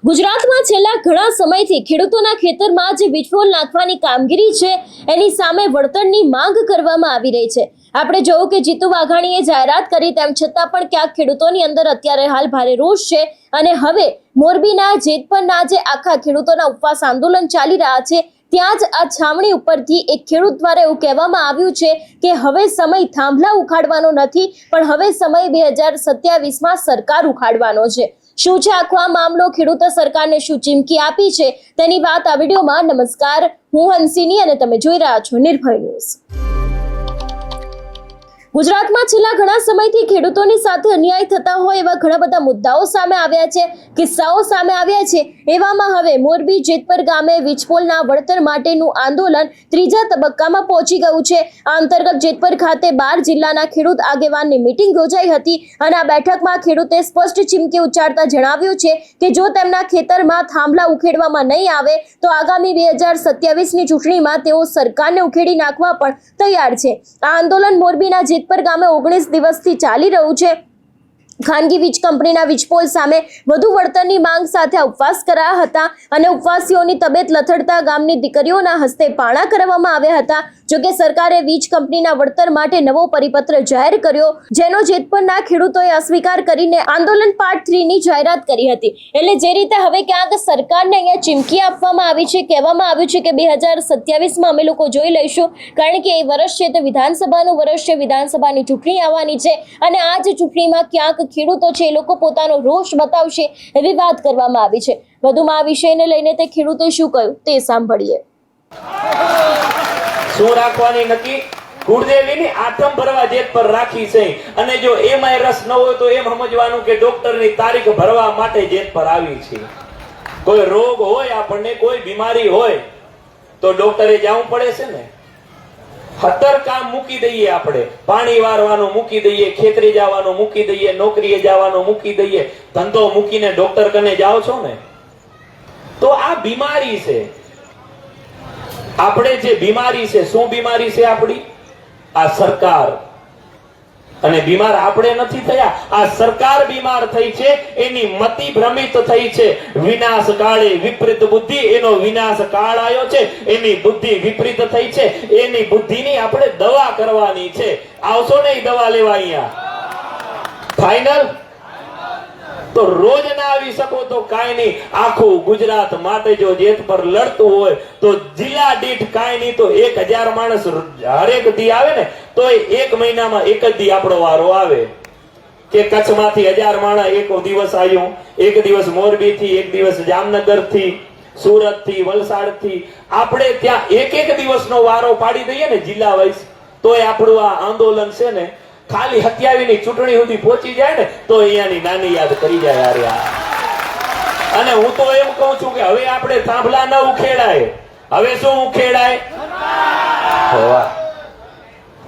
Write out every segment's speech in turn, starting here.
ગુજરાતમાં છેલ્લા ઘણા સમયથી ખેડૂતોના ખેતરમાં જે વીજપોલ નાખવાની કામગીરી છે એની સામે વળતરની માંગ કરવામાં આવી રહી છે। આપણે જોયું કે જીતુ વાઘાણીએ જાહેરાત કરી, તેમ છતાં પણ ક્યાંક ખેડૂતોની અંદર અત્યારે હાલ ભારે રોષ છે અને હવે મોરબીના જેતપરના જે આખા ખેડૂતોના ઉપવાસ આંદોલન ચાલી રહ્યા છે ત્યાં જ આ છાવણી ઉપરથી એક ખેડૂત દ્વારા એવું કહેવામાં આવ્યું છે કે હવે સમય થાંભલા ઉખાડવાનો નથી, પણ હવે સમય 2027માં સરકાર ઉખાડવાનો છે। શું છે આખો આ મામલો, ખેડૂતો સરકારને શું ચીમકી આપી છે તેની વાત આ વિડીયોમાં। નમસ્કાર, હું હંસિની અને તમે જોઈ રહ્યા છો નિર્ભય ન્યૂઝ। ગુજરાતમાં છેલ્લા ઘણા સમયથી ખેડૂતોની સાથે અન્યાય થતા હોય એવા ઘણા બધા મુદ્દાઓ સામે આવ્યા છે, કિસ્સાઓ સામે આવ્યા છે। એવામાં હવે મોરબી જેતપર ગામે વીજપોલના વળતર માટેનું આંદોલન ત્રીજા તબક્કામાં પહોંચી ગયું છે। આ અંતર્ગત જેતપર ખાતે 12 જિલ્લાના ખેડૂત આગેવાનની મીટિંગ યોજાઈ હતી અને આ બેઠકમાં ખેડૂતે સ્પષ્ટ ચીમકી ઉચ્ચારતા જણાવ્યું છે કે જો તેમના ખેતરમાં થાંભલા ઉખેડવામાં નહીં આવે તો આગામી 2027ની ચૂંટણીમાં તેઓ સરકારને ઉખેડી નાખવા પણ તૈયાર છે। આ આંદોલન મોરબીના જેતપર ગામે 19 દિવસથી ચાલી રહ્યું છે। ખાનગી વીજ કંપનીના વીજપોલ સામે વધુ વળતરની માંગ સાથે ઉપવાસ કરાયા હતા અને ઉપવાસીઓની તબિયત લથડતા ગામની દીકરીઓના હસ્તે પાણા કરવામાં આવ્યા હતા। જોકે સરકારે વીજ કંપનીના વળતર માટે નવો પરિપત્ર જાહેર કર્યો, જેનો જેતપરના ખેડૂતોએ અસ્વીકાર કરીને આંદોલન પાર્ટ 3ની જાહેરાત કરી હતી। એટલે જે રીતે હવે ક્યાંક સરકારને અહીંયા ચીમકી આપવામાં આવી છે, કહેવામાં આવ્યું છે કે 2027માં અમે લોકો જોઈ લઈશું, કારણ કે એ વર્ષ છે તે વિધાનસભાનું વર્ષ છે, વિધાનસભાની ચૂંટણી આવવાની છે અને આ જ ચૂંટણીમાં ક્યાંક ખેડૂતો છે એ લોકો પોતાનો રોષ બતાવશે એવી વાત કરવામાં આવી છે। વધુમાં આ વિષયને લઈને તે ખેડૂતોએ શું કહ્યું તે સાંભળીએ। શું રાખવાની નક્કી? ગુડદેવીની આઠમ ભરવા જેત પર રાખી છે અને જો એમાંય રસ ન હોય તો એમ સમજવાનું કે ડોક્ટરની તારીખ ભરવા માટે જેત પર આવી છે। કોઈ રોગ હોય, આપણને કોઈ બીમારી હોય તો ડોક્ટરે જવું પડે છે ને। 17 કામ મૂકી દઈએ, આપણે પાણી વારવાનું મૂકી દઈએ, ખેતરી જવાનું મૂકી દઈએ, નોકરીએ જવાનું મૂકી દઈએ, ધંધો મૂકીને ડોક્ટર કને જાઓ છો ને, તો આ બીમારી છે। આપણે જે બીમારી છે, શું બીમારી છે આપણી? આ સરકાર। અને બીમાર આપણે નથી થયા, આ સરકાર બીમાર થઈ છે, એની મતિ ભ્રમિત થઈ છે। વિનાશ કાળે વિપરીત બુદ્ધિ, એનો વિનાશ કાળ આવ્યો છે, એની બુદ્ધિ વિપરીત થઈ છે, એની બુદ્ધિની આપણે દવા કરવાની છે। આવશો ને દવા લેવા અહીંયા? ફાઇનલ? તો રોજ ના આવી શકો તો કાંઈ નહીં, આખું ગુજરાત માટે જો જેત પર લડતું હોય તો જિલ્લા દીઠ કાંઈ નહીં તો 1000 માણસ હરેક દી આવે ને તો એક મહિનામાં એક જ દી આપણો વારો આવે કે કચ્છમાંથી 1000 માણસ એક દિવસ આવ્યું, એક દિવસ મોરબી થી, એક દિવસ જામનગર થી, સુરત થી, વલસાડ થી, આપણે ત્યાં એક દિવસનો વારો પાડી દઈએ ને જિલ્લા વાઇઝ, તોય આપણું આ આંદોલન છે ને ખાલી 27ની ચૂંટણી સુધી પહોંચી જાય ને તો અહીંયાની નાની યાદ કરી જાય યાર। અને હું તો એમ કહું છું કે હવે આપણે થાંભલા ન ઉખેડાય, હવે શું ઉખેડાય?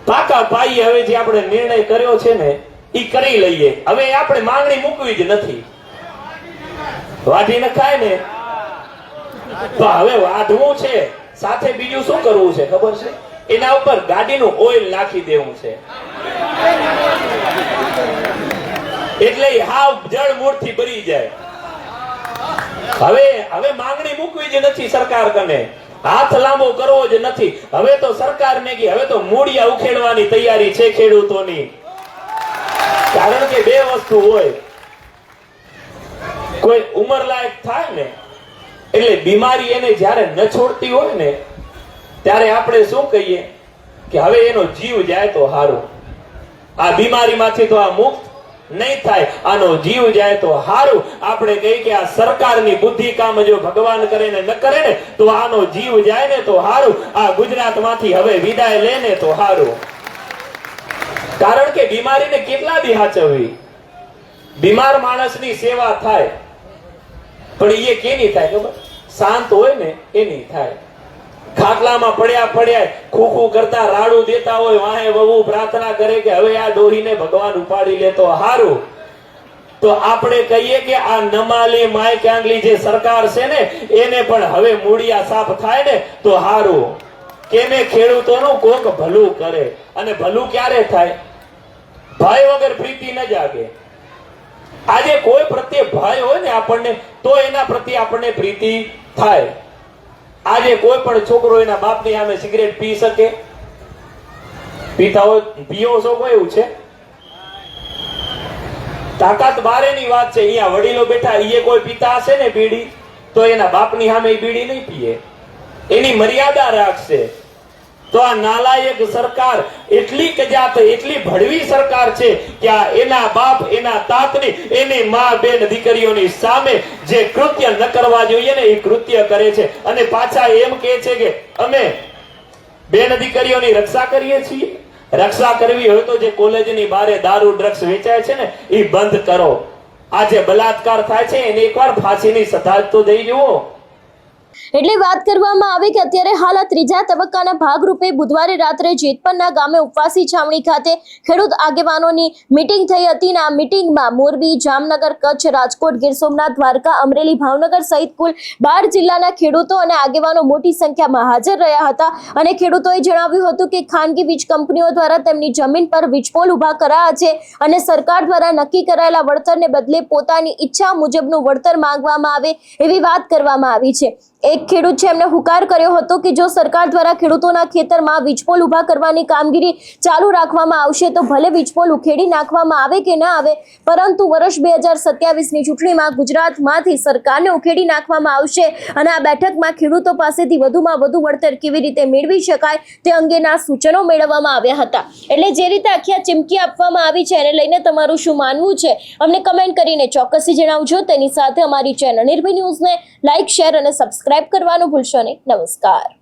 પાકા પાઈ હવે જે આપણે નિર્ણય કર્યો છે ને ઈ કરી લઈએ। હવે આપણે માંગણી મૂકવી જ નથી, વાઢી નખાય ને તો હવે વાઢવું છે, સાથે બીજું શું કરવું છે ખબર છે? એના ઉપર ગાડીનું ઓઇલ નાખી દેવું છે, એટલે હાવ જળમૂળથી ભરી જાય। હવે માંગણી મૂકવી જ નથી સરકાર કને, હાથ લાંબો કરવો જ નથી। હવે તો સરકારને કે હવે તો મૂળિયા ઉખેડવાની તૈયારી છે ખેડૂતોની, કારણ કે બે વસ્તુ હોય, કોઈ ઉંમરલાયક થાય ને એટલે બીમારી એને જ્યારે ન છોડતી હોય ને ત્યારે આપણે શું કહીએ કે હવે એનો જીવ જાય તો સારું, આ બીમારીમાંથી તો આ મુક્ત નહીં થાય, આનો જીવ જાય તો સારું। આપણે કહીએ કે આ સરકારની બુદ્ધિ કામ જો ભગવાન કરે ને ન કરે ને તો આનો જીવ જાય ને તો સારું, આ ગુજરાતમાંથી હવે વિદાય લે ને તો સારું। કારણ કે બીમારીને કેટલા દી સાચવવી? બીમાર માણસની સેવા થાય, પણ એ કેની થાય ખબર? શાંત હોય ને એની થાય। ખાટલામાં પડ્યા ખોખું કરતા રાડું દેતા હોય, વાહે વહુ પ્રાર્થના કરે કે હવે આ ડોહીને ભગવાન ઉપાડી લે તો સારું, તો આપણે કહીએ કે આ નમાલી માય ક્યાંગલી જે સરકાર છે ને એને પણ હવે મૂળિયા સાફ થાય ને તો સારું, કેમે ખેડૂતોનું કોક ભલું કરે। અને ભલું ક્યારે થાય? ભય વગર પ્રીતિ ન જાગે। આજે કોઈ પ્રત્યે ભય હોય ને આપણને, તો એના પ્રત્યે આપણને પ્રીતિ થાય. આજે કોઈ પણ છોકરો એના બાપની સામે સિગરેટ પી શકે? પીતા હોય પીઓ છો કોઈ એવું છે? તાકાત બારેની વાત છે. અહીંયા વડીલો બેઠા, એ કોઈ પીતા હશે ને બીડી, તો એના બાપની સામે બીડી નહીં પીએ, એની મર્યાદા રાખશે. તો આ નાલાયક સરકાર એટલી કજાત, એટલી ભડવી સરકાર છે કે આ એના બાપ, એના તાતની, એની માં, બેન દીકરીઓની સામે જે કૃત્ય ન કરવા જોઈએ ને એ કૃત્ય કરે છે. અને પાછા એમ કહે છે કે અમે બેન દીકરીઓની રક્ષા કરીએ છીએ. રક્ષા કરવી હોય તો જે કોલેજની બારે દારૂ ડ્રગ્સ વેચાય છે ને એ બંધ કરો. આ જે બલાત્કાર થાય છે એને એકવાર ફાંસીની સજા તો દઈ જુઓ. એટલે વાત કરવામાં આવે કે અત્યારે હાલ આ ત્રીજા તબક્કાના ભાગરૂપે બુધવારે રાત્રે જેતપરના ગામે ઉપવાસી છાવણી ખાતે ખેડૂત આગેવાનોની મીટિંગ થઈ હતી. આ મીટિંગમાં મોરબી, જામનગર, કચ્છ, રાજકોટ, ગીર સોમનાથ, દ્વારકા, અમરેલી, ભાવનગર સહિત કુલ 12 જિલ્લાના ખેડૂતો અને આગેવાનો મોટી સંખ્યામાં હાજર રહ્યા હતા. અને ખેડૂતોએ જણાવ્યું હતું કે ખાનગી વીજ કંપનીઓ દ્વારા તેમની જમીન પર વીજપોલ ઉભા કરાયા છે અને સરકાર દ્વારા નક્કી કરાયેલા વળતરને બદલે પોતાની ઈચ્છા મુજબનું વળતર માંગવામાં આવે એવી વાત કરવામાં આવી છે. એક ખેડૂત છે એમને હુકાર કર્યો હતો કે જો સરકાર દ્વારા ખેડૂતોના ખેતરમાં વીજપોલ ઉભા કરવાની કામગીરી ચાલુ રાખવામાં આવશે તો ભલે વીજપોલ ઉખેડી નાખવામાં આવે કે ના આવે, પરંતુ વર્ષ 2027ની ચૂંટણીમાં ગુજરાતમાંથી સરકારને ઉખેડી નાખવામાં આવશે અને આ બેઠકમાં ખેડૂતો પાસેથી વધુમાં વધુ વળતર કેવી રીતે મેળવી શકાય તે અંગેના સૂચનો મેળવવામાં આવ્યા હતા. એટલે જે રીતે આખી આ ચીમકી આપવામાં આવી છે એને લઈને તમારું શું માનવું છે અમને કમેન્ટ કરીને ચોક્કસથી જણાવજો. તેની સાથે અમારી ચેનલ નિર્ભય ન્યૂઝને લાઇક, શેર અને સબસ્ક્રાઇબ કરવાનું ભૂલશો નહીં. નમસ્કાર.